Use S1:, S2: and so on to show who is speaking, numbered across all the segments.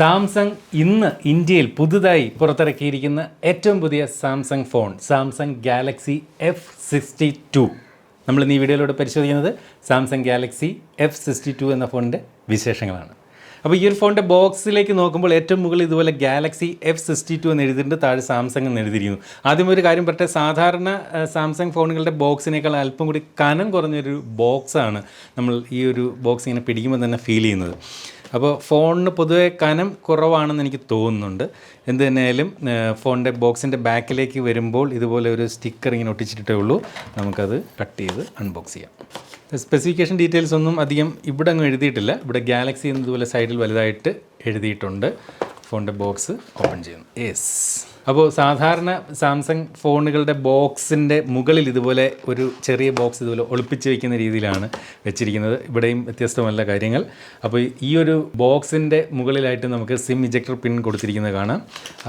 S1: Samsung ഇന്ന് ഇന്ത്യയിൽ പുതുതായി പുറത്തിറക്കിയിരിക്കുന്ന ഏറ്റവും പുതിയ Samsung phone Samsung Galaxy F62. നമ്മൾ ഇന്ന് ഈ വീഡിയോയിലൂടെ പരിശോധിക്കുന്നത് സാംസങ് ഗാലക്സി F62 എന്ന ഫോണിൻ്റെ വിശേഷങ്ങളാണ്. അപ്പോൾ ഈ ഒരു ഫോണിൻ്റെ ബോക്സിലേക്ക് നോക്കുമ്പോൾ ഏറ്റവും മുകളിൽ ഇതുപോലെ ഗാലക്സി F62 എന്ന് എഴുതിയിട്ടുണ്ട്, താഴെ സാംസങ് എന്ന് എഴുതിയിരിക്കുന്നു. ആദ്യം ഒരു കാര്യം പറയട്ടെ, സാധാരണ സാംസങ് ഫോണുകളുടെ ബോക്സിനേക്കാൾ അല്പം കൂടി കനം കുറഞ്ഞൊരു ബോക്സാണ് നമ്മൾ ഈ ഒരു ബോക്സ് ഇങ്ങനെ പിടിക്കുമ്പോൾ തന്നെ ഫീൽ ചെയ്യുന്നത്. അപ്പോൾ ഫോണിന് പൊതുവെ കനം കുറവാണെന്ന് എനിക്ക് തോന്നുന്നുണ്ട്. എന്ത് തന്നെയായാലും ഫോണിൻ്റെ ബോക്സിൻ്റെ ബാക്കിലേക്ക് വരുമ്പോൾ ഇതുപോലെ ഒരു സ്റ്റിക്കർ ഇങ്ങനെ ഒട്ടിച്ചിട്ടേ ഉള്ളൂ. നമുക്കത് കട്ട് ചെയ്ത് അൺബോക്സ് ചെയ്യാം. സ്പെസിഫിക്കേഷൻ ഡീറ്റെയിൽസ് ഒന്നും അധികം ഇവിടെ അങ്ങ് എഴുതിയിട്ടില്ല. ഇവിടെ ഗാലക്സി എന്നതുപോലെ സൈഡിൽ വലുതായിട്ട് എഴുതിയിട്ടുണ്ട്. ഫോണിൻ്റെ ബോക്സ് ഓപ്പൺ ചെയ്യുന്നു. യെസ്. അപ്പോൾ സാധാരണ സാംസങ് ഫോണുകളുടെ ബോക്സിൻ്റെ മുകളിൽ ഇതുപോലെ ഒരു ചെറിയ ബോക്സ് ഇതുപോലെ ഒളിപ്പിച്ച് വയ്ക്കുന്ന രീതിയിലാണ് വെച്ചിരിക്കുന്നത്. ഇവിടെയും വ്യത്യസ്തമല്ല കാര്യങ്ങൾ. അപ്പോൾ ഈ ഒരു ബോക്സിൻ്റെ മുകളിലായിട്ട് നമുക്ക് സിം ഇജക്ടർ പിൻ കൊടുത്തിരിക്കുന്നത് കാണാം.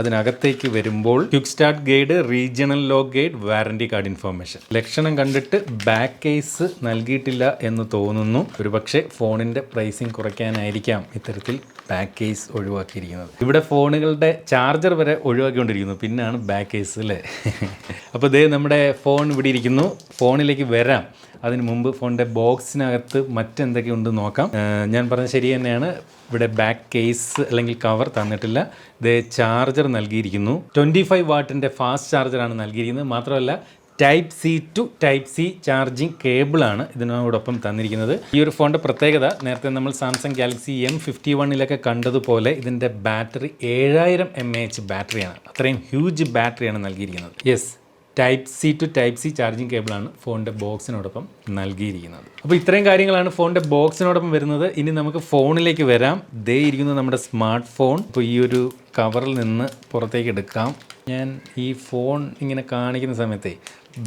S1: അതിനകത്തേക്ക് വരുമ്പോൾ quick start guide, regional lock guide, warranty card information. ലക്ഷണം കണ്ടിട്ട് ബാക്ക് കേസ് നൽകിയിട്ടില്ല എന്ന് തോന്നുന്നു. ഒരുപക്ഷെ ഫോണിൻ്റെ പ്രൈസിങ് കുറയ്ക്കാനായിരിക്കാം ഇത്തരത്തിൽ ബാക്ക് കേസ് ഒഴിവാക്കിയിരിക്കുന്നത്. ഇവിടെ ഫോണുകളുടെ ചാർജർ വരെ ഒഴിവാക്കിക്കൊണ്ടിരിക്കുന്നു, പിന്നാണ് ബാക്ക് കേസ് അല്ലേ. അപ്പോൾ ദേ നമ്മുടെ ഫോൺ ഇവിടെ ഇരിക്കുന്നു. ഫോണിലേക്ക് വരാം. അതിന് മുമ്പ് ഫോണിൻ്റെ ബോക്സിനകത്ത് മറ്റെന്തൊക്കെ ഉണ്ടെന്ന് നോക്കാം. ഞാൻ പറഞ്ഞത് ശരി തന്നെയാണ്. ഇവിടെ ബാക്ക് കേസ് അല്ലെങ്കിൽ കവർ തന്നിട്ടില്ല. ദേ ചാർജർ നൽകിയിരിക്കുന്നു. 25 വാട്ടിൻ്റെ ഫാസ്റ്റ് ചാർജറാണ് നൽകിയിരിക്കുന്നത്. മാത്രമല്ല type C to type C charging കേബിളാണ് ഇതിനോടൊപ്പം തന്നിരിക്കുന്നത്. ഈ ഒരു ഫോണിൻ്റെ പ്രത്യേകത, നേരത്തെ നമ്മൾ സാംസങ് ഗാലക്സി M51 കണ്ടതുപോലെ ഇതിൻ്റെ ബാറ്ററി 7000 mAh ബാറ്ററിയാണ്. അത്രയും ഹ്യൂജ് ബാറ്ററിയാണ് നൽകിയിരിക്കുന്നത്. Yes, type C to type C charging കേബിളാണ് ഫോണിൻ്റെ ബോക്സിനോടൊപ്പം നൽകിയിരിക്കുന്നത്. അപ്പോൾ ഇത്രയും കാര്യങ്ങളാണ് ഫോണിൻ്റെ ബോക്സിനോടൊപ്പം വരുന്നത്. ഇനി നമുക്ക് ഫോണിലേക്ക് വരാം. ദേ ഇരിക്കുന്നത് നമ്മുടെ സ്മാർട്ട് ഫോൺ. ഇപ്പോൾ ഈ ഒരു കവറിൽ നിന്ന് പുറത്തേക്ക് എടുക്കാം. ഞാൻ ഈ ഫോൺ ഇങ്ങനെ കാണിക്കുന്ന സമയത്തേ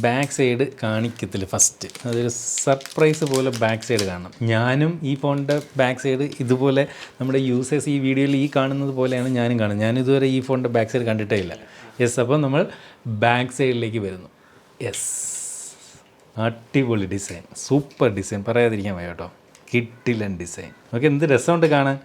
S1: ബാക്ക് സൈഡ് കാണിക്കത്തില്ല. ഫസ്റ്റ് അതൊരു സർപ്രൈസ് പോലെ ബാക്ക് സൈഡ് കാണണം. ഞാനും ഈ ഫോണിൻ്റെ ബാക്ക് സൈഡ് ഇതുപോലെ നമ്മുടെ യൂസേഴ്സ് ഈ വീഡിയോയിൽ ഈ കാണുന്നത് പോലെയാണ് ഞാനും കാണുന്നത്. ഞാനിതുവരെ ഈ ഫോണിൻ്റെ ബാക്ക് സൈഡ് കണ്ടിട്ടേ ഇല്ല. യെസ്, അപ്പോൾ നമ്മൾ ബാക്ക് സൈഡിലേക്ക് വരുന്നു. യെസ്, അടിപൊളി ഡിസൈൻ, സൂപ്പർ ഡിസൈൻ, പറയാതിരിക്കാൻ വയ്യ കേട്ടോ. കിട്ടില്ലൻ ഡിസൈൻ. ഓക്കെ, എന്ത് രസമുണ്ട് കാണാൻ.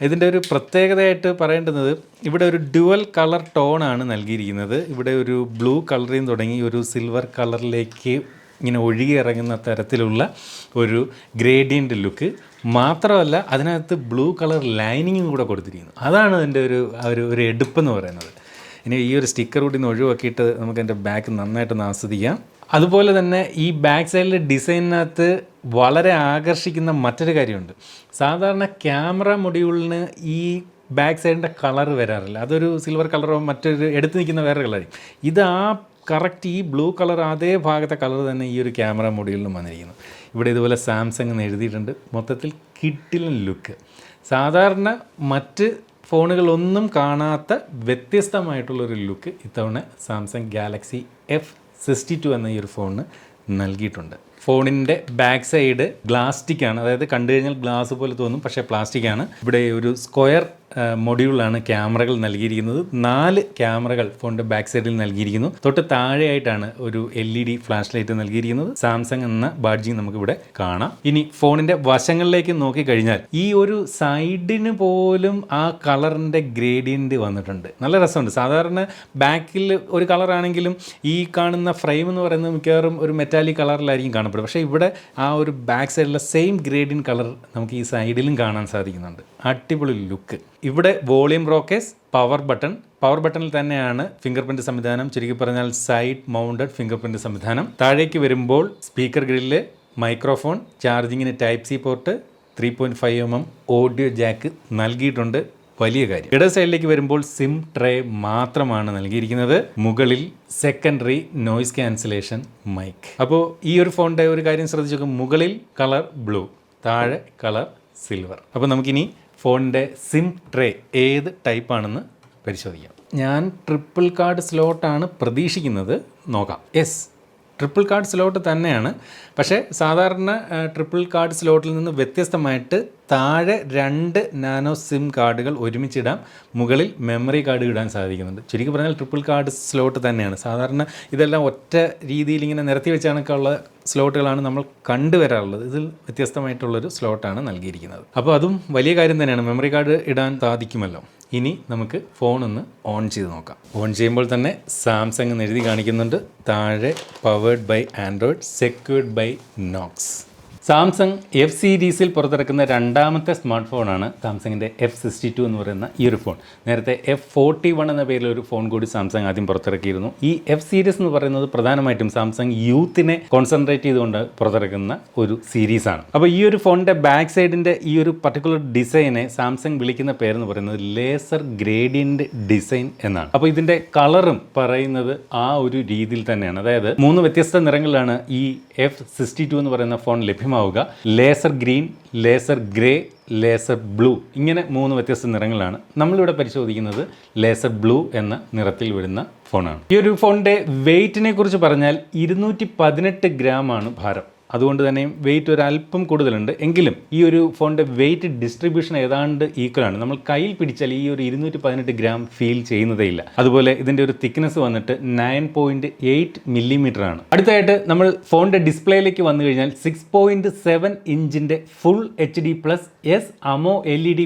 S1: ഇതിൻ്റെ ഒരു പ്രത്യേകതയായിട്ട് പറയേണ്ടുന്നത്, ഇവിടെ ഒരു ഡ്യുവൽ കളർ ടോണാണ് നൽകിയിരിക്കുന്നത്. ഇവിടെ ഒരു ബ്ലൂ കളറിൽ നിന്ന് തുടങ്ങി ഒരു സിൽവർ കളറിലേക്ക് ഇങ്ങനെ ഒഴുകി ഇറങ്ങുന്ന തരത്തിലുള്ള ഒരു ഗ്രേഡിയൻ്റ് ലുക്ക്. മാത്രമല്ല അതിനകത്ത് ബ്ലൂ കളർ ലൈനിങ്ങും കൂടെ കൊടുത്തിരിക്കുന്നു. അതാണ് അതിൻ്റെ ഒരു എടുപ്പെന്ന് പറയുന്നത്. ഇനി ഈ ഒരു സ്റ്റിക്കർ കൂടി നിന്ന് ഒഴിവാക്കിയിട്ട് നമുക്ക് എൻ്റെ ബാക്ക് നന്നായിട്ടൊന്ന് ആസ്വദിക്കാം. അതുപോലെ തന്നെ ഈ ബാക്ക് സൈഡിലെ ഡിസൈനിനകത്ത് വളരെ ആകർഷിക്കുന്ന മറ്റൊരു കാര്യമുണ്ട്. സാധാരണ ക്യാമറ മൊഡ്യൂളിന് ഈ ബാക്ക് സൈഡിൻ്റെ കളർ വരാറില്ല. അതൊരു സിൽവർ കളറോ മറ്റൊരു എടുത്ത് നിൽക്കുന്ന വേറെ കളറായിരിക്കും. ഇത് കറക്റ്റ് ഈ ബ്ലൂ കളർ അതേ ഭാഗത്തെ കളർ തന്നെ ഈ ഒരു ക്യാമറ മൊഡ്യൂളിലും വന്നിരിക്കുന്നു. ഇവിടെ ഇതുപോലെ സാംസങ് എന്ന് എഴുതിയിട്ടുണ്ട്. മൊത്തത്തിൽ കിട്ടിലൻ ലുക്ക്. സാധാരണ മറ്റ് ഫോണുകളൊന്നും കാണാത്ത വ്യത്യസ്തമായിട്ടുള്ളൊരു ലുക്ക് ഇത്തവണ സാംസങ് ഗാലക്സി F62 എന്ന ഈ ഒരു ഫോണിന് നൽകിയിട്ടുണ്ട്. ഫോണിൻ്റെ ബാക്ക് സൈഡ് ഗ്ലാസ്റ്റിക്കാണ്, അതായത് കണ്ടു കഴിഞ്ഞാൽ ഗ്ലാസ് പോലെ തോന്നും, പക്ഷേ പ്ലാസ്റ്റിക്കാണ്. ഇവിടെ ഒരു സ്ക്വയർ മൊഡ്യൂളാണ് ക്യാമറകൾ നൽകിയിരിക്കുന്നത്. 4 ക്യാമറകൾ ഫോണിൻ്റെ ബാക്ക് സൈഡിൽ നൽകിയിരിക്കുന്നു. തൊട്ട് താഴെയായിട്ടാണ് ഒരു LED ഫ്ലാഷ് ലൈറ്റ് നൽകിയിരിക്കുന്നത്. സാംസങ് എന്ന ബാഡ്ജിങ് നമുക്കിവിടെ കാണാം. ഇനി ഫോണിൻ്റെ വശങ്ങളിലേക്ക് നോക്കിക്കഴിഞ്ഞാൽ ഈ ഒരു സൈഡിന് പോലും ആ കളറിൻ്റെ ഗ്രേഡിയൻറ്റ് വന്നിട്ടുണ്ട്. നല്ല രസമുണ്ട്. സാധാരണ ബാക്കിൽ ഒരു കളറാണെങ്കിലും ഈ കാണുന്ന ഫ്രെയിം എന്ന് പറയുന്നത് മിക്കവാറും ഒരു മെറ്റാലിക് കളറിലായിരിക്കും കാണപ്പെടും. പക്ഷേ ഇവിടെ ആ ഒരു ബാക്ക് സൈഡിലെ സെയിം ഗ്രേഡിയൻ കളർ നമുക്ക് ഈ സൈഡിലും കാണാൻ സാധിക്കുന്നുണ്ട്. അടിപൊളി ലുക്ക്. ഇവിടെ വോളിയം റോക്കേസ്, പവർ ബട്ടണിൽ തന്നെയാണ് ഫിംഗർ പ്രിൻറ്റ് സംവിധാനം. ചുരുക്കി പറഞ്ഞാൽ സൈഡ് മൗണ്ടഡ് ഫിംഗർ പ്രിൻറ്റ് സംവിധാനം. താഴേക്ക് വരുമ്പോൾ സ്പീക്കർ ഗ്രില്ല്, മൈക്രോഫോൺ, ചാർജിങ്ങിന് type C port, 3.5 mm audio jack നൽകിയിട്ടുണ്ട്. വലിയ കാര്യം. ഇടത് സൈഡിലേക്ക് വരുമ്പോൾ സിം ട്രേ മാത്രമാണ് നൽകിയിരിക്കുന്നത്. മുകളിൽ സെക്കൻഡറി നോയ്സ് ക്യാൻസലേഷൻ മൈക്ക്. അപ്പോൾ ഈ ഒരു ഫോണിൻ്റെ ഒരു കാര്യം ശ്രദ്ധിച്ചു നോക്കും. മുകളിൽ കളർ ബ്ലൂ, താഴെ കളർ സിൽവർ. അപ്പോൾ നമുക്കിനി ഫോണിൻ്റെ സിം ട്രേ ഏത് ടൈപ്പാണെന്ന് പരിശോധിക്കാം. ഞാൻ ട്രിപ്പിൾ കാർഡ് സ്ലോട്ടാണ് പ്രതീക്ഷിക്കുന്നത്. നോക്കാം. യെസ്, ട്രിപ്പിൾ കാർഡ് സ്ലോട്ട് തന്നെയാണ്. പക്ഷേ സാധാരണ ട്രിപ്പിൾ കാർഡ് സ്ലോട്ടിൽ നിന്ന് വ്യത്യസ്തമായിട്ട് താഴെ 2 നാനോ സിം കാർഡുകൾ ഒരുമിച്ചിടാം. മുകളിൽ മെമ്മറി കാർഡ് ഇടാൻ സാധിക്കുന്നുണ്ട്. ചുരുക്കി പറഞ്ഞാൽ ട്രിപ്പിൾ കാർഡ് സ്ലോട്ട് തന്നെയാണ്. സാധാരണ ഇതെല്ലാം ഒറ്റ രീതിയിൽ ഇങ്ങനെ നിരത്തി വെച്ചാണൊക്കെയുള്ള സ്ലോട്ടുകളാണ് നമ്മൾ കണ്ടുവരാറുള്ളത്. ഇതിൽ വ്യത്യസ്തമായിട്ടുള്ളൊരു സ്ലോട്ടാണ് നൽകിയിരിക്കുന്നത്. അപ്പോൾ അതും വലിയ കാര്യം തന്നെയാണ്. മെമ്മറി കാർഡ് ഇടാൻ സാധിക്കുമല്ലോ. ഇനി നമുക്ക് ഫോണൊന്ന് ഓൺ ചെയ്ത് നോക്കാം. ഓൺ ചെയ്യുമ്പോൾ തന്നെ സാംസങ് എന്ന് എഴുതി കാണിക്കുന്നുണ്ട്. താഴെ powered by android, secured by Knox. Samsung F സീരീസിൽ പുറത്തിറക്കുന്ന രണ്ടാമത്തെ സ്മാർട്ട് ഫോണാണ് സാംസങ്ങിൻ്റെ F62 എന്ന് പറയുന്ന ഈ ഒരു ഫോൺ. നേരത്തെ F41 എന്ന പേരിൽ ഒരു ഫോൺ കൂടി സാംസങ് ആദ്യം പുറത്തിറക്കിയിരുന്നു. ഈ എഫ് സീരീസ് എന്ന് പറയുന്നത് പ്രധാനമായിട്ടും സാംസങ് യൂത്തിനെ കോൺസെൻട്രേറ്റ് ചെയ്തുകൊണ്ട് പുറത്തിറക്കുന്ന ഒരു സീരീസാണ്. അപ്പോൾ ഈ ഒരു ഫോണിൻ്റെ ബാക്ക് സൈഡിൻ്റെ ഈ ഒരു പർട്ടിക്കുലർ ഡിസൈനെ സാംസങ് വിളിക്കുന്ന പേരെന്ന് പറയുന്നത് ലേസർ ഗ്രേഡിയൻ്റ് ഡിസൈൻ എന്നാണ്. അപ്പോൾ ഇതിൻ്റെ കളറും പറയുന്നത് ആ ഒരു രീതിയിൽ തന്നെയാണ്. അതായത് 3 വ്യത്യസ്ത നിറങ്ങളിലാണ് ഈ F62 എന്ന് പറയുന്ന ഫോൺ ലഭ്യമാവുക. Laser green, laser grey, laser blue, ഇങ്ങനെ 3 വ്യത്യസ്ത നിറങ്ങളാണ്. നമ്മളിവിടെ പരിശോധിക്കുന്നത് ലേസർ ബ്ലൂ എന്ന നിറത്തിൽ വരുന്ന ഫോണാണ്. ഈ ഒരു ഫോണിൻ്റെ വെയ്റ്റിനെ കുറിച്ച് പറഞ്ഞാൽ 218 ഗ്രാമാണ് ഭാരം. അതുകൊണ്ട് തന്നെ വെയിറ്റ് ഒരല്പം കൂടുതലുണ്ട്. എങ്കിലും ഈ ഒരു ഫോണിൻ്റെ വെയിറ്റ് ഡിസ്ട്രിബ്യൂഷൻ ഏതാണ്ട് ഈക്വലാണ്. നമ്മൾ കയ്യിൽ പിടിച്ചാൽ ഈ ഒരു 218 ഗ്രാം ഫീൽ ചെയ്യുന്നതേ ഇല്ല. അതുപോലെ ഇതിൻ്റെ ഒരു തിക്നെസ് വന്നിട്ട് 9.8 മില്ലിമീറ്റർ ആണ്. അടുത്തായിട്ട് നമ്മൾ ഫോണിൻ്റെ ഡിസ്പ്ലേയിലേക്ക് വന്നു കഴിഞ്ഞാൽ 6.7 ഇഞ്ചിൻ്റെ ഫുൾ HD+S AMOLED+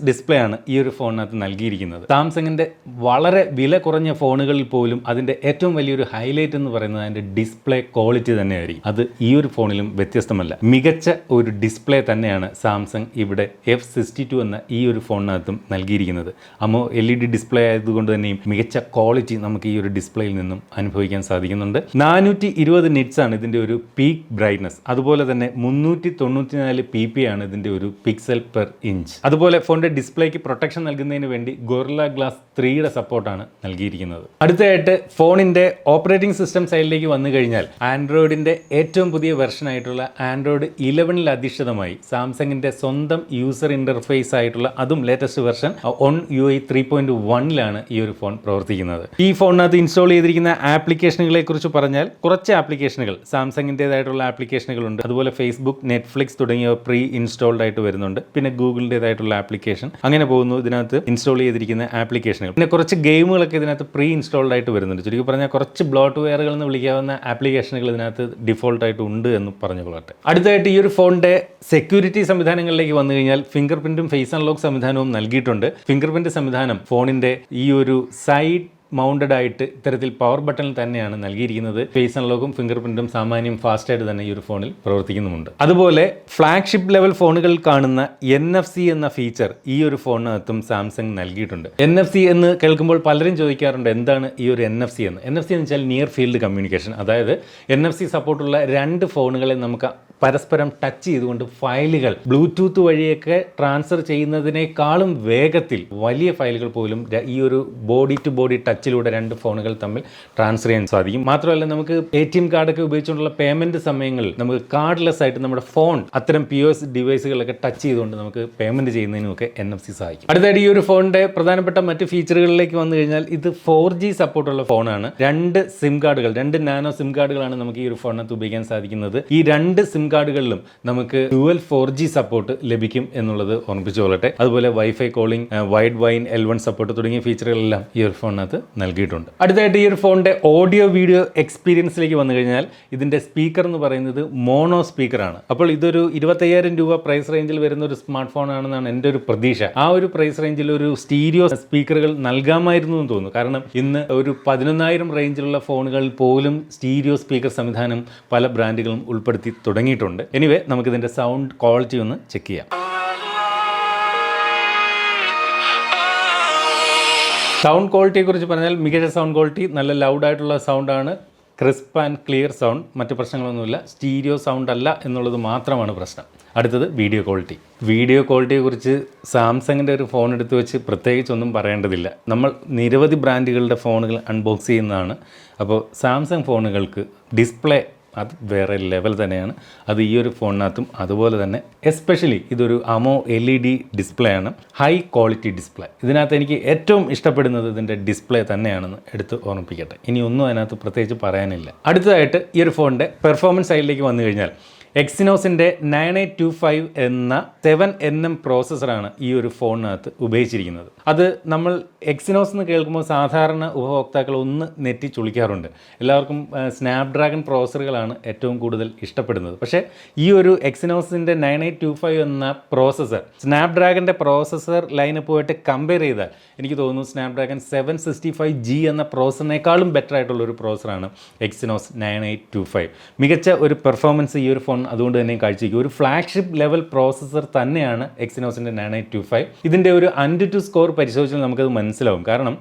S1: ഡിസ്പ്ലേ ആണ് ഈ ഒരു ഫോണിനകത്ത് നൽകിയിരിക്കുന്നത്. സാംസങ്ങിൻ്റെ വളരെ വില കുറഞ്ഞ ഫോണുകളിൽ പോലും അതിൻ്റെ ഏറ്റവും വലിയൊരു ഹൈലൈറ്റ് എന്ന് പറയുന്നത് അതിൻ്റെ ഡിസ്പ്ലേ ക്വാളിറ്റി തന്നെയായിരിക്കും. അത് ഈ ഒരു ഫോണിലും വ്യത്യസ്തമല്ല. മികച്ച ഒരു ഡിസ്പ്ലേ തന്നെയാണ് സാംസങ് ഇവിടെ F62 എന്ന ഈ ഒരു ഫോണിനകത്തും നൽകിയിരിക്കുന്നത്. AMOLED ഡിസ്പ്ലേ ആയതുകൊണ്ട് തന്നെയും മികച്ച ക്വാളിറ്റി നമുക്ക് ഈ ഒരു ഡിസ്പ്ലേയിൽ നിന്നും അനുഭവിക്കാൻ സാധിക്കുന്നുണ്ട്. 420 നിറ്റ്സ് ആണ് ഇതിൻ്റെ ഒരു പീക്ക് ബ്രൈറ്റ്നസ്. അതുപോലെ തന്നെ 394 ppi ആണ് ഇതിൻ്റെ ഒരു പിക്സൽ പെർ ഇഞ്ച്. അതുപോലെ ഫോണിൻ്റെ ഡിസ്പ്ലേക്ക് പ്രൊട്ടക്ഷൻ നൽകുന്നതിന് വേണ്ടി ഗൊറില്ല ഗ്ലാസ് 3യുടെ സപ്പോർട്ടാണ് നൽകിയിരിക്കുന്നത്. അടുത്തതായിട്ട് ഫോണിൻ്റെ ഓപ്പറേറ്റിംഗ് സിസ്റ്റം സൈഡിലേക്ക് വന്നു കഴിഞ്ഞാൽ ആൻഡ്രോയിഡിൻ്റെ ഏറ്റവും പുതിയ വെർഷൻ ആയിട്ടുള്ള ആൻഡ്രോയിഡ് 11 അധിഷ്ഠിതമായി സാംസങ്ങിന്റെ സ്വന്തം യൂസർ ഇന്റർഫേസ് ആയിട്ടുള്ള അതും ലേറ്റസ്റ്റ് വെർഷൻ ON UI 3.1 ഈ ഒരു ഫോൺ പ്രവർത്തിക്കുന്നത്. ഈ ഫോണിനകത്ത് ഇൻസ്റ്റാൾ ചെയ്തിരിക്കുന്ന ആപ്ലിക്കേഷനുകളെ കുറിച്ച് പറഞ്ഞാൽ കുറച്ച് ആപ്ലിക്കേഷനുകൾ സാംസങ്ങിൻ്റെതായിട്ടുള്ള ആപ്ലിക്കേഷനുകളുണ്ട്. അതുപോലെ ഫേസ്ബുക്ക്, നെറ്റ്ഫ്ലിക്സ് തുടങ്ങിയവ പ്രീ ഇൻസ്റ്റാൾഡ് ആയിട്ട് വരുന്നുണ്ട്. പിന്നെ ഗൂഗിളിൻ്റെതായിട്ടുള്ള ആപ്ലിക്കേഷൻ അങ്ങനെ പോകുന്നു ഇതിനകത്ത് ഇൻസ്റ്റാൾ ചെയ്തിരിക്കുന്ന ആപ്ലിക്കേഷനുകൾ. പിന്നെ കുറച്ച് ഗെയിമുകളൊക്കെ ഇതിനകത്ത് പ്രീ ഇൻസ്റ്റാൾഡ് ആയിട്ട് വരുന്നുണ്ട്. ചുരുക്കി പറഞ്ഞാൽ കുറച്ച് ബ്ലോട്ട് വെയറുകൾ എന്ന് വിളിക്കാവുന്ന ആപ്ലിക്കേഷനുകൾ ഇതിനകത്ത് ഡിഫോൾട്ട് ആയിട്ട് ഉണ്ട് എന്ന് പറഞ്ഞുകൊള്ളട്ടെ. അടുത്തായിട്ട് ഈ ഒരു ഫോണിന്റെ സെക്യൂരിറ്റി സംവിധാനങ്ങളിലേക്ക് വന്നു കഴിഞ്ഞാൽ ഫിംഗർ പ്രിന്റും ഫേസ് അൺലോക്ക് സംവിധാനവും നൽകിയിട്ടുണ്ട്. ഫിംഗർ പ്രിന്റ് സംവിധാനം ഫോണിന്റെ ഈ ഒരു സൈഡ് മൗണ്ടഡ് ആയിട്ട് ഇത്തരത്തിൽ പവർ ബട്ടണിൽ തന്നെയാണ് നൽകിയിരിക്കുന്നത്. ഫേസ് അൺലോക്കും ഫിംഗർ പ്രിന്റും സാമാന്യം ഫാസ്റ്റായിട്ട് തന്നെ ഈ ഒരു ഫോണിൽ പ്രവർത്തിക്കുന്നുമുണ്ട്. അതുപോലെ ഫ്ലാഗ്ഷിപ്പ് ലെവൽ ഫോണുകളിൽ കാണുന്ന NFC എന്ന ഫീച്ചർ ഈ ഒരു ഫോണിനകത്തും സാംസങ് നൽകിയിട്ടുണ്ട്. NFC എന്ന് കേൾക്കുമ്പോൾ പലരും ചോദിക്കാറുണ്ട് എന്താണ് ഈ ഒരു NFC എന്ന്. NFC എന്ന് വെച്ചാൽ നിയർ ഫീൽഡ് കമ്മ്യൂണിക്കേഷൻ. അതായത് NFC സപ്പോർട്ടുള്ള 2 ഫോണുകളെ നമുക്ക് പരസ്പരം ടച്ച് ചെയ്തുകൊണ്ട് ഫയലുകൾ ബ്ലൂടൂത്ത് വഴിയൊക്കെ ട്രാൻസ്ഫർ ചെയ്യുന്നതിനേക്കാളും വേഗത്തിൽ വലിയ ഫയലുകൾ പോലും ഈ ഒരു ബോഡി ടു ബോഡി ടച്ചിലൂടെ 2 ഫോണുകൾ തമ്മിൽ ട്രാൻസ്ഫർ ചെയ്യാൻ സാധിക്കും. മാത്രമല്ല നമുക്ക് ATM കാർഡൊക്കെ ഉപയോഗിച്ചുകൊണ്ടുള്ള പേയ്മെന്റ് സമയങ്ങളിൽ നമുക്ക് കാർഡ്ലെസ് ആയിട്ട് നമ്മുടെ ഫോൺ അത്തരം POS ഡിവൈസുകളൊക്കെ ടച്ച് ചെയ്തുകൊണ്ട് നമുക്ക് പേയ്മെന്റ് ചെയ്യുന്നതിനുമൊക്കെ NFC സഹായിക്കും. അടുത്തായിട്ട് ഈ ഒരു ഫോണിന്റെ പ്രധാനപ്പെട്ട മറ്റ് ഫീച്ചറുകളിലേക്ക് വന്നു കഴിഞ്ഞാൽ ഇത് 4G സപ്പോർട്ടുള്ള ഫോണാണ്. 2 സിം കാർഡുകൾ, 2 നാനോ സിം കാർഡുകളാണ് നമുക്ക് ഈ ഒരു ഫോണിനകത്ത് ഉപയോഗിക്കാൻ സാധിക്കുന്നത്. ഈ 2 സിം കാർഡുകളിലും നമുക്ക് ഡ്യുവൽ 4G സപ്പോർട്ട് ലഭിക്കും എന്നുള്ളത് ഓർമ്മിപ്പിച്ചുകൊള്ളട്ടെ. അതുപോലെ wifi calling, wide wine L1 support തുടങ്ങിയ ഫീച്ചറുകളെല്ലാം ഈ ഒരു ഫോണിനകത്ത് നൽകിയിട്ടുണ്ട്. അടുത്തായിട്ട് ഈ ഒരു ഫോണിന്റെ ഓഡിയോ വീഡിയോ എക്സ്പീരിയൻസിലേക്ക് വന്നു കഴിഞ്ഞാൽ ഇതിന്റെ സ്പീക്കർ എന്ന് പറയുന്നത് മോണോ സ്പീക്കറാണ്. അപ്പോൾ ഇതൊരു 25,000 രൂപ പ്രൈസ് റേഞ്ചിൽ വരുന്ന ഒരു സ്മാർട്ട് ഫോൺ ആണെന്നാണ് എൻ്റെ ഒരു പ്രതീക്ഷ. ആ ഒരു പ്രൈസ് റേഞ്ചിൽ ഒരു സ്റ്റീരിയോ സ്പീക്കറുകൾ നൽകാമായിരുന്നു എന്ന് തോന്നുന്നു. കാരണം ഇന്ന് ഒരു 11,000 റേഞ്ചിലുള്ള ഫോണുകളിൽ പോലും സ്റ്റീരിയോ സ്പീക്കർ സംവിധാനം പല ബ്രാൻഡുകളും ഉൾപ്പെടുത്തി തുടങ്ങിയിട്ടുണ്ട്. എനിവേ നമുക്കിതിൻ്റെ സൗണ്ട് ക്വാളിറ്റി ഒന്ന് ചെക്ക് ചെയ്യാം. സൗണ്ട് ക്വാളിറ്റിയെ കുറിച്ച് പറഞ്ഞാൽ മികച്ച സൗണ്ട് ക്വാളിറ്റി, നല്ല ലൗഡായിട്ടുള്ള സൗണ്ടാണ്, ക്രിസ്പ് ആൻഡ് ക്ലിയർ സൗണ്ട്, മറ്റ് പ്രശ്നങ്ങളൊന്നുമില്ല. സ്റ്റീരിയോ സൗണ്ട് അല്ല എന്നുള്ളത് മാത്രമാണ് പ്രശ്നം. അടുത്തത് വീഡിയോ ക്വാളിറ്റി. വീഡിയോ ക്വാളിറ്റിയെക്കുറിച്ച് സാംസങ്ങിൻ്റെ ഒരു ഫോൺ എടുത്ത് വെച്ച് പ്രത്യേകിച്ചൊന്നും പറയേണ്ടതില്ല. നമ്മൾ നിരവധി ബ്രാൻഡുകളുടെ ഫോണുകൾ അൺബോക്സ് ചെയ്യുന്നതാണ്. അപ്പോൾ സാംസങ് ഫോണുകൾക്ക് ഡിസ്പ്ലേ അത് വേറെ ലെവൽ തന്നെയാണ്. അത് ഈ ഒരു ഫോണിനകത്തും അതുപോലെ തന്നെ എസ്പെഷ്യലി ഇതൊരു AMOLED ഡിസ്പ്ലേ ആണ്, ഹൈ ക്വാളിറ്റി ഡിസ്പ്ലേ. ഇതിനകത്ത് എനിക്ക് ഏറ്റവും ഇഷ്ടപ്പെടുന്നത് ഇതിൻ്റെ ഡിസ്പ്ലേ തന്നെയാണെന്ന് എടുത്ത് ഓർമ്മിപ്പിക്കട്ടെ. ഇനി ഒന്നും അതിനകത്ത് പ്രത്യേകിച്ച് പറയാനില്ല. അടുത്തതായിട്ട് ഈ ഒരു ഫോണിൻ്റെ പെർഫോമൻസ് സൈഡിലേക്ക് വന്നു കഴിഞ്ഞാൽ എക്സിനോസിൻ്റെ 9825 എന്ന 7nm പ്രോസസ്സറാണ് ഈ ഒരു ഫോണിനകത്ത് ഉപയോഗിച്ചിരിക്കുന്നത്. അത് നമ്മൾ എക്സിനോസ് എന്ന് കേൾക്കുമ്പോൾ സാധാരണ ഉപഭോക്താക്കൾ ഒന്ന് നെറ്റി ചുളിക്കാറുണ്ട്. എല്ലാവർക്കും സ്നാപ്ഡ്രാഗൺ പ്രോസസ്സറുകളാണ് ഏറ്റവും കൂടുതൽ ഇഷ്ടപ്പെടുന്നത്. പക്ഷേ ഈ ഒരു എക്സിനോസിൻ്റെ 9825 എന്ന പ്രോസസ്സർ സ്നാപ്ഡ്രാഗൻ്റെ പ്രോസസ്സർ ലൈനപ്പുമായിട്ട് കമ്പയർ ചെയ്താൽ എനിക്ക് തോന്നുന്നു സ്നാപ്ഡ്രാഗൺ 765G എന്ന പ്രോസസ്സറിനേക്കാളും ബെറ്റർ ആയിട്ടുള്ളൊരു പ്രോസസ്സറാണ് എക്സിനോസ് 9825. മികച്ച ഒരു പെർഫോമൻസ് ഈ ഒരു ഫോൺ അതുകൊണ്ട് തന്നെ കാഴ്ചവെക്കും. ഒരു ഫ്ലാഗ്ഷിപ്പ് ലെവൽ പ്രോസസ്സർ തന്നെയാണ് എക്സിനോസിൻ്റെ 9825. ഇതിൻ്റെ ഒരു AnTuTu സ്കോർ പരിശോധിച്ചാൽ നമുക്കത് മനസ്സിലാവും. കാരണം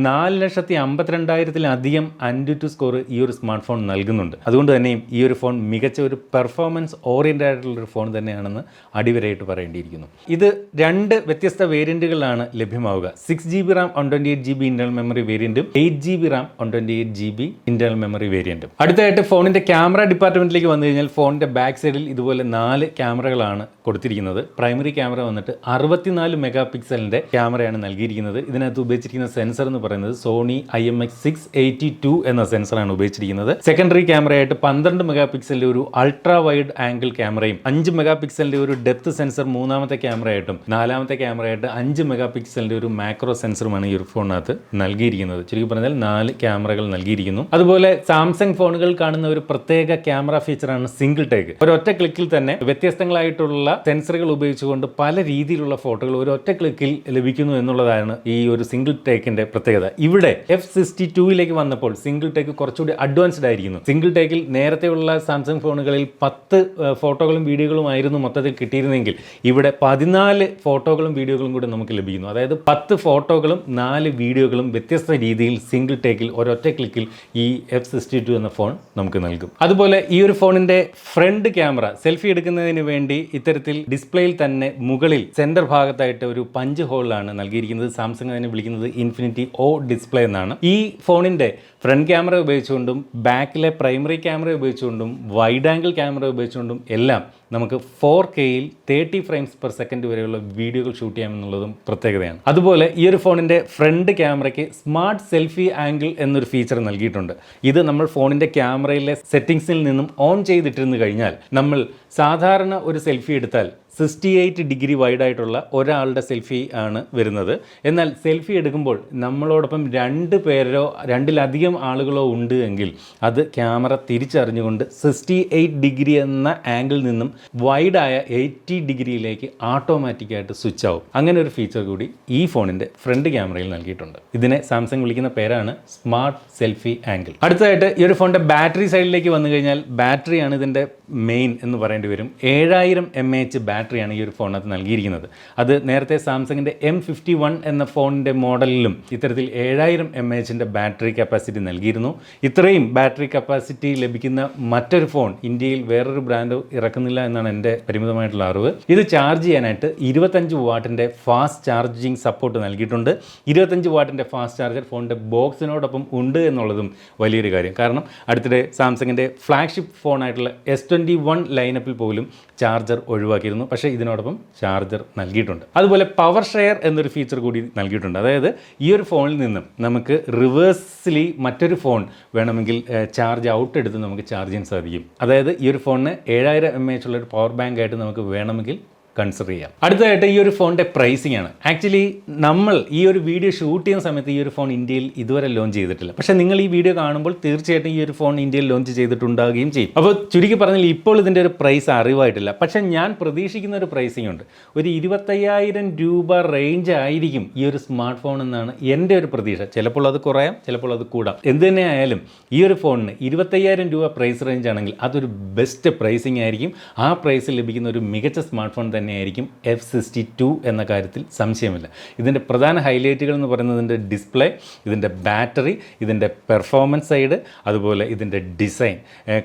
S1: 4,52,000-ലധികം AnTuTu സ്കോർ ഈ ഒരു സ്മാർട്ട് ഫോൺ നൽകുന്നുണ്ട്. അതുകൊണ്ട് തന്നെയും ഈ ഒരു ഫോൺ മികച്ച ഒരു പെർഫോമൻസ് ഓറിയൻറ്റഡ് ആയിട്ടുള്ളൊരു ഫോൺ തന്നെയാണെന്ന് അടിവരയിട്ട് പറയേണ്ടിയിരിക്കുന്നു. ഇത് 2 വ്യത്യസ്ത വേരിയൻറ്റുകളിലാണ് ലഭ്യമാവുക. 6GB RAM 128GB internal memory വേരിയൻറ്റും 8GB RAM 128GB internal memory വേരിയൻറ്റും. അടുത്തായിട്ട് ഫോണിൻ്റെ ക്യാമറ ഡിപ്പാർട്ട്മെൻറ്റിലേക്ക് വന്നു കഴിഞ്ഞാൽ ഫോണിൻ്റെ ബാക്ക് സൈഡിൽ ഇതുപോലെ 4 ക്യാമറകളാണ് കൊടുത്തിരിക്കുന്നത്. പ്രൈമറി ക്യാമറ വന്നിട്ട് 64 മെഗാ പിക്സലിൻ്റെ ക്യാമറയാണ് നൽകിയിരിക്കുന്നത്. ഇതിനകത്ത് ഉപയോഗിച്ചിരിക്കുന്ന സെൻസർ എന്ന് പറയുന്നത് സോണി IMX682 എന്ന സെൻസറാണ് ഉപയോഗിച്ചിരിക്കുന്നത്. സെക്കൻഡറി ക്യാമറയായിട്ട് 12 മെഗാ പിക്സലിൻ്റെ ഒരു അൾട്രാ വൈഡ് ആംഗിൾ ക്യാമറയും 5 മെഗാ പിക്സലിൻ്റെ ഒരു ഡെപ്ത് സെൻസർ മൂന്നാമത്തെ ക്യാമറയായിട്ടും 4ാമത്തെ ക്യാമറയായിട്ട് 5 മെഗാ പിക്സലിൻ്റെ ഒരു മാക്രോ സെൻസറുമാണ് ഈ ഒരു ഫോണിനകത്ത് നൽകിയിരിക്കുന്നത്. ചുരുക്കി പറഞ്ഞാൽ 4 ക്യാമറകൾ നൽകിയിരിക്കുന്നു. അതുപോലെ സാംസങ് ഫോണുകൾ കാണുന്ന ഒരു പ്രത്യേക ക്യാമറ ഫീച്ചറാണ് സിംഗിൾ ടേക്ക്. ഒരൊറ്റ ക്ലിക്കിൽ തന്നെ വ്യത്യസ്തങ്ങളായിട്ടുള്ള സെൻസറുകൾ ഉപയോഗിച്ചുകൊണ്ട് പല രീതിയിലുള്ള ഫോട്ടോകൾ ഒരൊറ്റ ക്ലിക്കിൽ ലഭിക്കുന്നു എന്നുള്ളതാണ് ഈ ഒരു സിംഗിൾ ടേക്കിന്റെ പ്രത്യേകത. ഇവിടെ F62ലേക്ക് വന്നപ്പോൾ സിംഗിൾ ടേക്ക് കുറച്ചുകൂടി അഡ്വാൻസ്ഡ് ആയിരിക്കുന്നു. സിംഗിൾ ടേക്കിൽ നേരത്തെയുള്ള സാംസങ് ഫോണുകളിൽ 10 ഫോട്ടോകളും വീഡിയോകളും ആയിരുന്നു മൊത്തത്തിൽ കിട്ടിയിരുന്നെങ്കിൽ ഇവിടെ 14 ഫോട്ടോകളും വീഡിയോകളും കൂടി നമുക്ക് ലഭിക്കുന്നു. അതായത് 10 ഫോട്ടോകളും 4 വീഡിയോകളും വ്യത്യസ്ത രീതിയിൽ സിംഗിൾ ടേക്കിൽ ഒരൊറ്റ ക്ലിക്കിൽ ഈ F62 എന്ന ഫോൺ നമുക്ക് നൽകും. അതുപോലെ ഈ ഒരു ഫോണിന്റെ ഫ്രണ്ട് ക്യാമറ സെൽഫി എടുക്കുന്നതിന് വേണ്ടി ഇത്തരത്തിൽ ഡിസ്പ്ലേയിൽ തന്നെ മുകളിൽ സെന്റർ ഭാഗത്തായിട്ട് ഒരു പഞ്ച് ഹോളിലാണ് നൽകിയിരിക്കുന്നത്. സാംസങ് അതിനെ വിളിക്കുന്നത് ഇൻഫിനിറ്റി O ഡിസ്പ്ലേ എന്നാണ്. ഈ ഫോണിന്റെ ഫ്രണ്ട് ക്യാമറ ഉപയോഗിച്ചുകൊണ്ടും ബാക്കിലെ പ്രൈമറി ക്യാമറ ഉപയോഗിച്ചുകൊണ്ടും വൈഡ് ആംഗിൾ ക്യാമറ ഉപയോഗിച്ചുകൊണ്ടും എല്ലാം നമുക്ക് 4Kയിൽ 30 ഫ്രെയിംസ് പെർ സെക്കൻഡ് വരെയുള്ള വീഡിയോകൾ ഷൂട്ട് ചെയ്യാമെന്നുള്ളതും പ്രത്യേകതയാണ്. അതുപോലെ ഈ ഒരു ഫോണിൻ്റെ ഫ്രണ്ട് ക്യാമറയ്ക്ക് സ്മാർട്ട് സെൽഫി ആംഗിൾ എന്നൊരു ഫീച്ചർ നൽകിയിട്ടുണ്ട്. ഇത് നമ്മൾ ഫോണിൻ്റെ ക്യാമറയിലെ സെറ്റിംഗ്സിൽ നിന്നും ഓൺ ചെയ്തിട്ടിരുന്നു കഴിഞ്ഞാൽ നമ്മൾ സാധാരണ ഒരു സെൽഫി എടുത്താൽ 68 ഡിഗ്രി വൈഡായിട്ടുള്ള ഒരാളുടെ സെൽഫി ആണ് വരുന്നത്. എന്നാൽ സെൽഫി എടുക്കുമ്പോൾ നമ്മളോടൊപ്പം 2 പേരോ 2-ലധികം ആളുകളോ ഉണ്ട് എങ്കിൽ അത് ക്യാമറ തിരിച്ചറിഞ്ഞുകൊണ്ട് 68 ഡിഗ്രി എന്ന ആംഗിളിൽ നിന്നും വൈഡായ 80 ഡിഗ്രിയിലേക്ക് ഓട്ടോമാറ്റിക്കായിട്ട് സ്വിച്ച് ആവും. അങ്ങനെ ഒരു ഫീച്ചർ കൂടി ഈ ഫോണിൻ്റെ ഫ്രണ്ട് ക്യാമറയിൽ നൽകിയിട്ടുണ്ട്. ഇതിനെ സാംസങ് വിളിക്കുന്ന പേരാണ് സ്മാർട്ട് സെൽഫി ആംഗിൾ. അടുത്തതായിട്ട് ഈ ഒരു ഫോണിൻ്റെ ബാറ്ററി സൈഡിലേക്ക് വന്നു കഴിഞ്ഞാൽ ബാറ്ററിയാണ് ഇതിൻ്റെ മെയിൻ എന്ന് പറയേണ്ടി വരും. 7000 mAh ബാറ്ററിയാണ് ഈ ഒരു ഫോണിനകത്ത് നൽകിയിരിക്കുന്നത്. അത് നേരത്തെ സാംസങ്ങിൻ്റെ M51 എന്ന ഫോണിൻ്റെ മോഡലിലും ഇത്തരത്തിൽ 7000 mAhൻ്റെ ബാറ്ററി കപ്പാസിറ്റി നൽകിയിരുന്നു. ഇത്രയും ബാറ്ററി കപ്പാസിറ്റി ലഭിക്കുന്ന മറ്റൊരു ഫോൺ ഇന്ത്യയിൽ വേറൊരു ബ്രാൻഡ് ഇറക്കുന്നില്ല എന്നാണ് എൻ്റെ പരിമിതമായിട്ടുള്ള അറിവ്. ഇത് ചാർജ് ചെയ്യാനായിട്ട് 25 വാട്ടിൻ്റെ ഫാസ്റ്റ് ചാർജിങ് സപ്പോർട്ട് നൽകിയിട്ടുണ്ട്. 25 വാട്ടിൻ്റെ ഫാസ്റ്റ് ചാർജർ ഫോണിൻ്റെ ബോക്സിനോടൊപ്പം ഉണ്ട് എന്നുള്ളതും വലിയൊരു കാര്യം. കാരണം അടുത്തിടെ സാംസങ്ങിൻ്റെ ഫ്ലാഗ്ഷിപ്പ് ഫോണായിട്ടുള്ള S21 ലൈനപ്പിൽ പോലും ചാർജർ ഒഴിവാക്കിയിരുന്നു. പക്ഷേ ഇതിനോടൊപ്പം ചാർജർ നൽകിയിട്ടുണ്ട്. അതുപോലെ പവർ ഷെയർ എന്നൊരു ഫീച്ചർ കൂടി നൽകിയിട്ടുണ്ട്. അതായത് ഈ ഒരു ഫോണിൽ നിന്നും നമുക്ക് റിവേഴ്സ്ലി മറ്റൊരു ഫോൺ വേണമെങ്കിൽ ചാർജ് ഔട്ട് എടുത്ത് നമുക്ക് ചാർജ് ചെയ്യാൻ സാധിക്കും. അതായത് ഈ ഒരു ഫോണിന് 7000 mAh ഉള്ള ഒരു പവർ ബാങ്ക് ആയിട്ട് നമുക്ക് വേണമെങ്കിൽ കൺസിഡർ ചെയ്യാം. അടുത്തതായിട്ട് ഈ ഒരു ഫോണിൻ്റെ പ്രൈസിംഗ് ആണ്. ആക്ച്വലി നമ്മൾ ഈ ഒരു വീഡിയോ ഷൂട്ട് ചെയ്യുന്ന സമയത്ത് ഈ ഒരു ഫോൺ ഇന്ത്യയിൽ ഇതുവരെ ലോഞ്ച് ചെയ്തിട്ടില്ല. പക്ഷേ നിങ്ങൾ ഈ വീഡിയോ കാണുമ്പോൾ തീർച്ചയായിട്ടും ഈ ഒരു ഫോൺ ഇന്ത്യയിൽ ലോഞ്ച് ചെയ്തിട്ടുണ്ടാവുകയും ചെയ്യും. അപ്പോൾ ചുരുക്കി പറഞ്ഞാൽ ഇപ്പോൾ ഇതിൻ്റെ ഒരു പ്രൈസ് അറിവായിട്ടില്ല. പക്ഷേ ഞാൻ പ്രതീക്ഷിക്കുന്ന ഒരു പ്രൈസിംഗ് ഉണ്ട്. ഒരു 25,000 രൂപ റേഞ്ച് ആയിരിക്കും ഈ ഒരു സ്മാർട്ട് ഫോൺ എന്നാണ് എൻ്റെ ഒരു പ്രതീക്ഷ. ചിലപ്പോൾ അത് കുറയാം, ചിലപ്പോൾ അത് കൂടാം. എന്ത് തന്നെ ആയാലും ഈ ഒരു ഫോണിന് 25,000 രൂപ പ്രൈസ് റേഞ്ച് ആണെങ്കിൽ അതൊരു ബെസ്റ്റ് പ്രൈസിംഗ് ആയിരിക്കും. ആ പ്രൈസിൽ ലഭിക്കുന്ന ഒരു മികച്ച സ്മാർട്ട് ഫോൺ തന്നെയായിരിക്കും F62 എന്ന കാര്യത്തിൽ സംശയമില്ല. ഇതിൻ്റെ പ്രധാന ഹൈലൈറ്റുകൾ എന്ന് പറയുന്നത് ഇതിൻ്റെ ഡിസ്പ്ലേ, ഇതിൻ്റെ ബാറ്ററി, ഇതിൻ്റെ പെർഫോമൻസ് സൈഡ്, അതുപോലെ ഇതിൻ്റെ ഡിസൈൻ.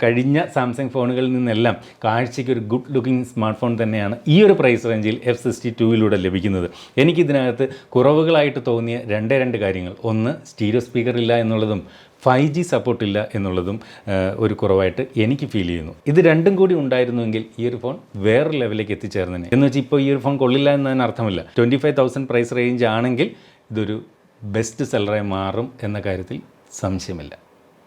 S1: കഴിഞ്ഞ സാംസങ് ഫോണുകളിൽ നിന്നെല്ലാം കാഴ്ചയ്ക്ക് ഒരു ഗുഡ് ലുക്കിംഗ് സ്മാർട്ട് ഫോൺ തന്നെയാണ് ഈ ഒരു പ്രൈസ് റേഞ്ചിൽ F62 ലഭിക്കുന്നത്. എനിക്കിതിനകത്ത് കുറവുകളായിട്ട് തോന്നിയ രണ്ട് കാര്യങ്ങൾ, ഒന്ന് സ്റ്റീരിയോ സ്പീക്കർ ഇല്ല എന്നുള്ളതും 5G സപ്പോർട്ടില്ല എന്നുള്ളതും ഒരു കുറവായിട്ട് എനിക്ക് ഫീൽ ചെയ്യുന്നു. ഇത് രണ്ടും കൂടി ഉണ്ടായിരുന്നുവെങ്കിൽ ഈ ഒരു ഫോൺ വേറെ ലെവലിലേക്ക് എത്തിച്ചേർന്നതിന്. എന്ന് വെച്ചാൽ ഇപ്പോൾ ഈ ഒരു ഫോൺ കൊള്ളില്ല എന്നതിന് അർത്ഥമില്ല. 25,000 പ്രൈസ് റേഞ്ച് ആണെങ്കിൽ ഇതൊരു ബെസ്റ്റ് സെല്ലറായി മാറും എന്ന കാര്യത്തിൽ സംശയമില്ല.